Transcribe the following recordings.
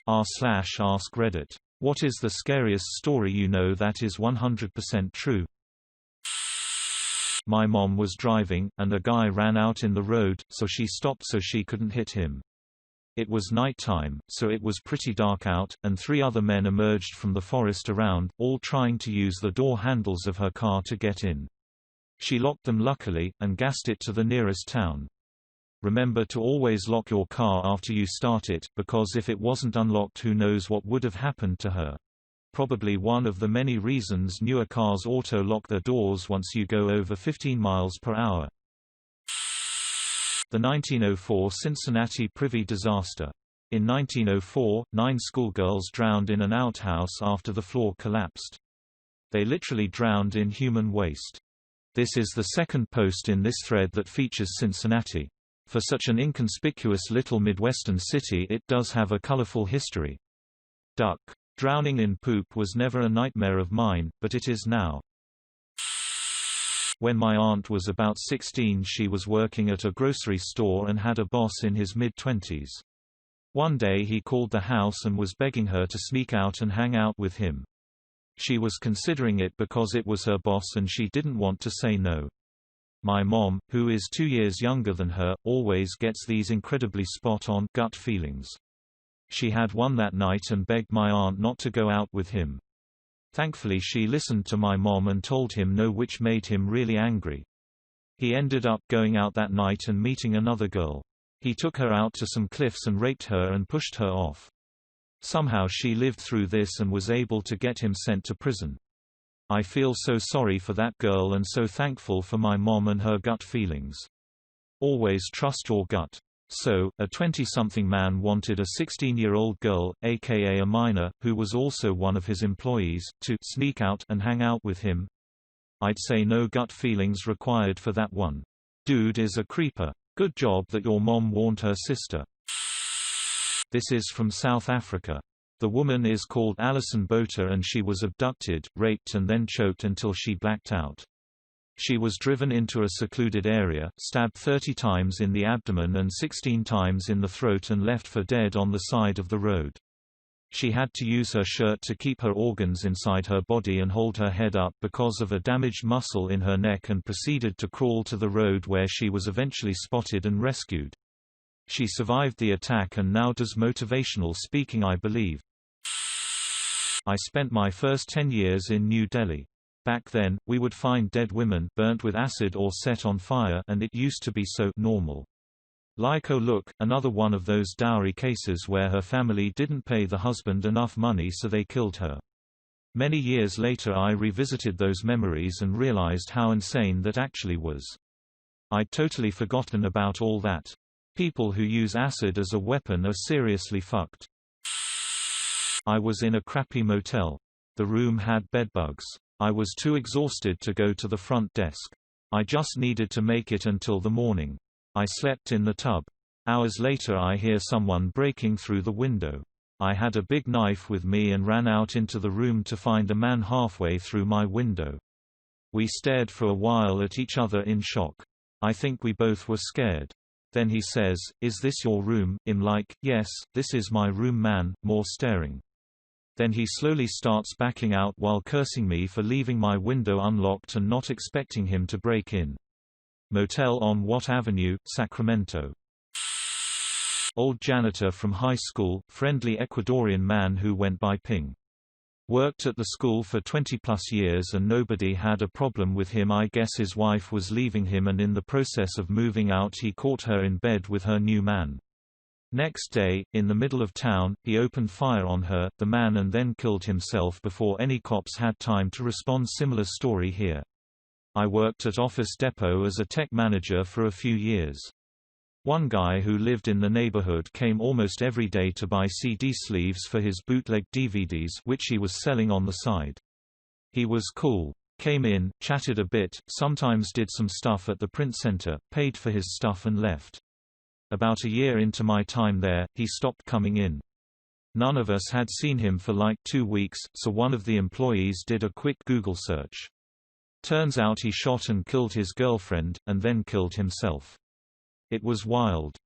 r/askreddit. What is the scariest story you know that is 100% true? My mom was driving, and a guy ran out in the road, so she stopped so she couldn't hit him. It was night time, so it was pretty dark out, and 3 other men emerged from the forest around, all trying to use the door handles of her car to get in. She locked them luckily, and gassed it to the nearest town. Remember to always lock your car after you start it, because if it wasn't unlocked, who knows what would have happened to her. Probably one of the many reasons newer cars auto-lock their doors once you go over 15 miles per hour. The 1904 Cincinnati Privy disaster. In 1904, 9 schoolgirls drowned in an outhouse after the floor collapsed. They literally drowned in human waste. This is the second post in this thread that features Cincinnati. For such an inconspicuous little Midwestern city, it does have a colorful history. Duck. Drowning in poop was never a nightmare of mine, but it is now. When my aunt was about 16, she was working at a grocery store and had a boss in his mid-20s. One day he called the house and was begging her to sneak out and hang out with him. She was considering it because it was her boss and she didn't want to say no. My mom, who is 2 years younger than her, always gets these incredibly spot-on gut feelings. She had one that night and begged my aunt not to go out with him. Thankfully she listened to my mom and told him no, which made him really angry. He ended up going out that night and meeting another girl. He took her out to some cliffs and raped her and pushed her off. Somehow she lived through this and was able to get him sent to prison. I feel so sorry for that girl and so thankful for my mom and her gut feelings. Always trust your gut. So, a 20-something man wanted a 16-year-old girl, aka a minor, who was also one of his employees, to sneak out and hang out with him. I'd say no gut feelings required for that one. Dude is a creeper. Good job that your mom warned her sister. This is from South Africa. The woman is called Alison Botha and she was abducted, raped and then choked until she blacked out. She was driven into a secluded area, stabbed 30 times in the abdomen and 16 times in the throat and left for dead on the side of the road. She had to use her shirt to keep her organs inside her body and hold her head up because of a damaged muscle in her neck, and proceeded to crawl to the road where she was eventually spotted and rescued. She survived the attack and now does motivational speaking, I believe. I spent my first 10 years in New Delhi. Back then, we would find dead women burnt with acid or set on fire, and it used to be so normal. Like, oh look, another one of those dowry cases where her family didn't pay the husband enough money so they killed her. Many years later I revisited those memories and realized how insane that actually was. I'd totally forgotten about all that. People who use acid as a weapon are seriously fucked. I was in a crappy motel. The room had bedbugs. I was too exhausted to go to the front desk. I just needed to make it until the morning. I slept in the tub. Hours later I hear someone breaking through the window. I had a big knife with me and ran out into the room to find a man halfway through my window. We stared for a while at each other in shock. I think we both were scared. Then he says, "Is this your room?" I'm like, "Yes, this is my room, man," more staring. Then he slowly starts backing out while cursing me for leaving my window unlocked and not expecting him to break in. Motel on Watt Avenue, Sacramento. Old janitor from high school, friendly Ecuadorian man who went by Ping. Worked at the school for 20+ years and nobody had a problem with him. I guess his wife was leaving him and in the process of moving out he caught her in bed with her new man. Next day, in the middle of town, he opened fire on her, the man, and then killed himself before any cops had time to respond. Similar story here. I worked at Office Depot as a tech manager for a few years. One guy who lived in the neighborhood came almost every day to buy CD sleeves for his bootleg DVDs, which he was selling on the side. He was cool. Came in, chatted a bit, sometimes did some stuff at the print center, paid for his stuff and left. About a year into my time there, he stopped coming in. None of us had seen him for like 2 weeks, so one of the employees did a quick Google search. Turns out he shot and killed his girlfriend, and then killed himself. It was wild.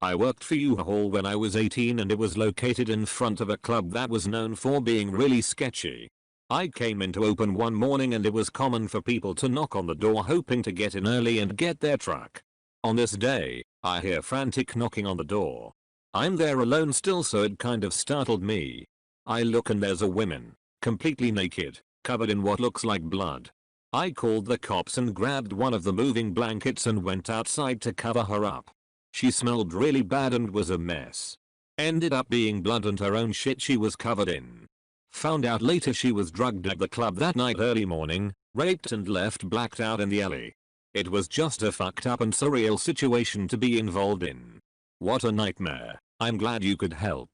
I worked for U-Haul when I was 18 and it was located in front of a club that was known for being really sketchy. I came in to open one morning and it was common for people to knock on the door hoping to get in early and get their truck. On this day, I hear frantic knocking on the door. I'm there alone still, so it kind of startled me. I look and there's a woman, completely naked, covered in what looks like blood. I called the cops and grabbed one of the moving blankets and went outside to cover her up. She smelled really bad and was a mess. Ended up being blood and her own shit she was covered in. Found out later she was drugged at the club that night early morning, raped and left blacked out in the alley. It was just a fucked up and surreal situation to be involved in. What a nightmare. I'm glad you could help.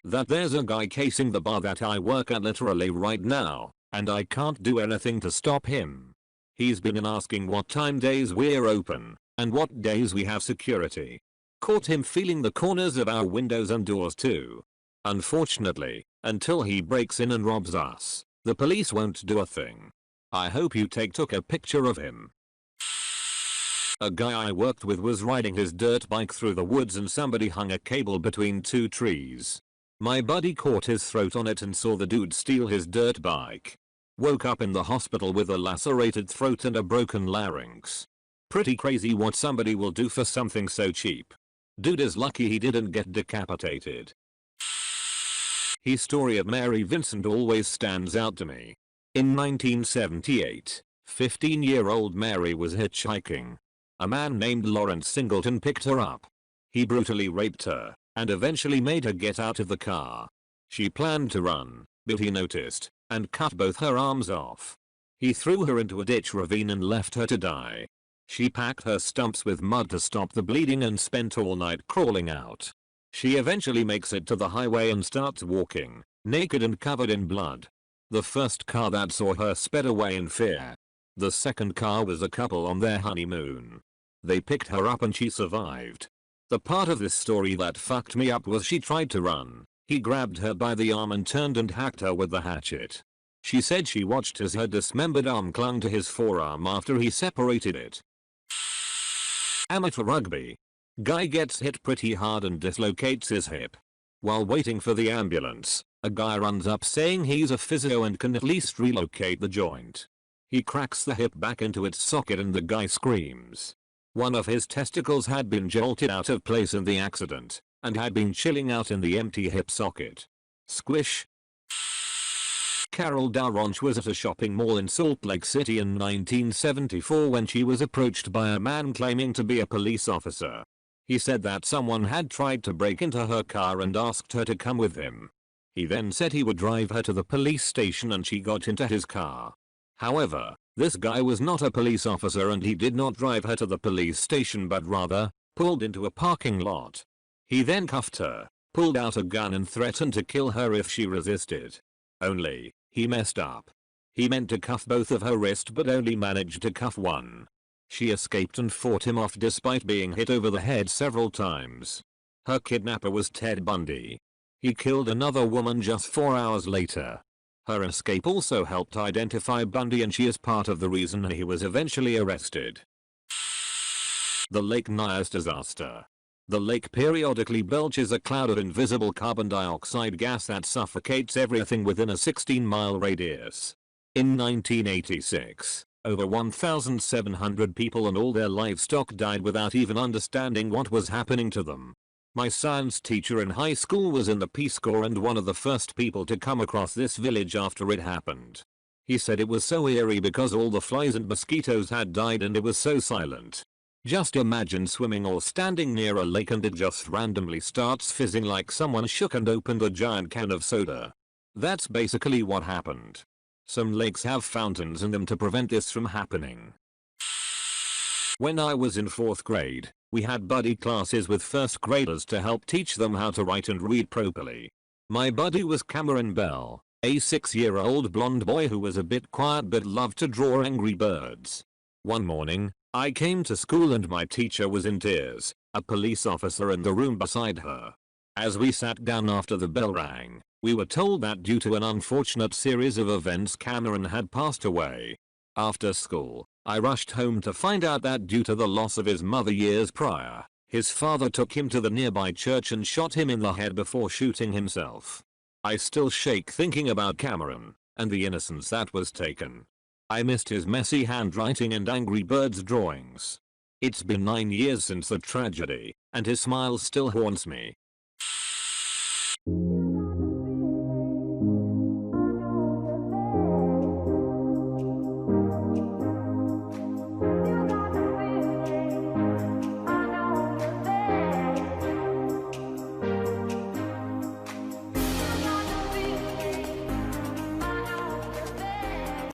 That there's a guy casing the bar that I work at literally right now, and I can't do anything to stop him. He's been asking what time days we're open, and what days we have security. Caught him feeling the corners of our windows and doors too. Unfortunately, until he breaks in and robs us, the police won't do a thing. I hope you took a picture of him. A guy I worked with was riding his dirt bike through the woods and somebody hung a cable between two trees. My buddy caught his throat on it and saw the dude steal his dirt bike. Woke up in the hospital with a lacerated throat and a broken larynx. Pretty crazy what somebody will do for something so cheap. Dude is lucky he didn't get decapitated. His story of Mary Vincent always stands out to me. In 1978, 15-year-old Mary was hitchhiking. A man named Lawrence Singleton picked her up. He brutally raped her and eventually made her get out of the car. She planned to run, but he noticed and cut both her arms off. He threw her into a ditch ravine and left her to die. She packed her stumps with mud to stop the bleeding and spent all night crawling out. She eventually makes it to the highway and starts walking, naked and covered in blood. The first car that saw her sped away in fear. The second car was a couple on their honeymoon. They picked her up and she survived. The part of this story that fucked me up was she tried to run. He grabbed her by the arm and turned and hacked her with the hatchet. She said she watched as her dismembered arm clung to his forearm after he separated it. Amateur rugby. Guy gets hit pretty hard and dislocates his hip. While waiting for the ambulance, a guy runs up saying he's a physio and can at least relocate the joint. He cracks the hip back into its socket and the guy screams. One of his testicles had been jolted out of place in the accident and had been chilling out in the empty hip socket. Squish. Carol Daronch was at a shopping mall in Salt Lake City in 1974 when she was approached by a man claiming to be a police officer. He said that someone had tried to break into her car and asked her to come with him. He then said he would drive her to the police station and she got into his car. However, this guy was not a police officer and he did not drive her to the police station but rather, pulled into a parking lot. He then cuffed her, pulled out a gun and threatened to kill her if she resisted. Only, he messed up. He meant to cuff both of her wrists but only managed to cuff one. She escaped and fought him off despite being hit over the head several times. Her kidnapper was Ted Bundy. He killed another woman just 4 hours later. Her escape also helped identify Bundy and she is part of the reason he was eventually arrested. The Lake Nyas disaster. The lake periodically belches a cloud of invisible carbon dioxide gas that suffocates everything within a 16-mile radius. In 1986, over 1,700 people and all their livestock died without even understanding what was happening to them. My science teacher in high school was in the Peace Corps and one of the first people to come across this village after it happened. He said it was so eerie because all the flies and mosquitoes had died and it was so silent. Just imagine swimming or standing near a lake and it just randomly starts fizzing like someone shook and opened a giant can of soda. That's basically what happened. Some lakes have fountains in them to prevent this from happening. When I was in 4th grade, we had buddy classes with 1st graders to help teach them how to write and read properly. My buddy was Cameron Bell, a 6-year-old blonde boy who was a bit quiet but loved to draw angry birds. One morning, I came to school and my teacher was in tears, a police officer in the room beside her. As we sat down after the bell rang, we were told that due to an unfortunate series of events Cameron had passed away. After school, I rushed home to find out that due to the loss of his mother years prior, His father took him to the nearby church and shot him in the head before shooting himself. I still shake thinking about Cameron and the innocence that was taken. I missed his messy handwriting and Angry Birds drawings. It's been 9 years since the tragedy, and his smile still haunts me.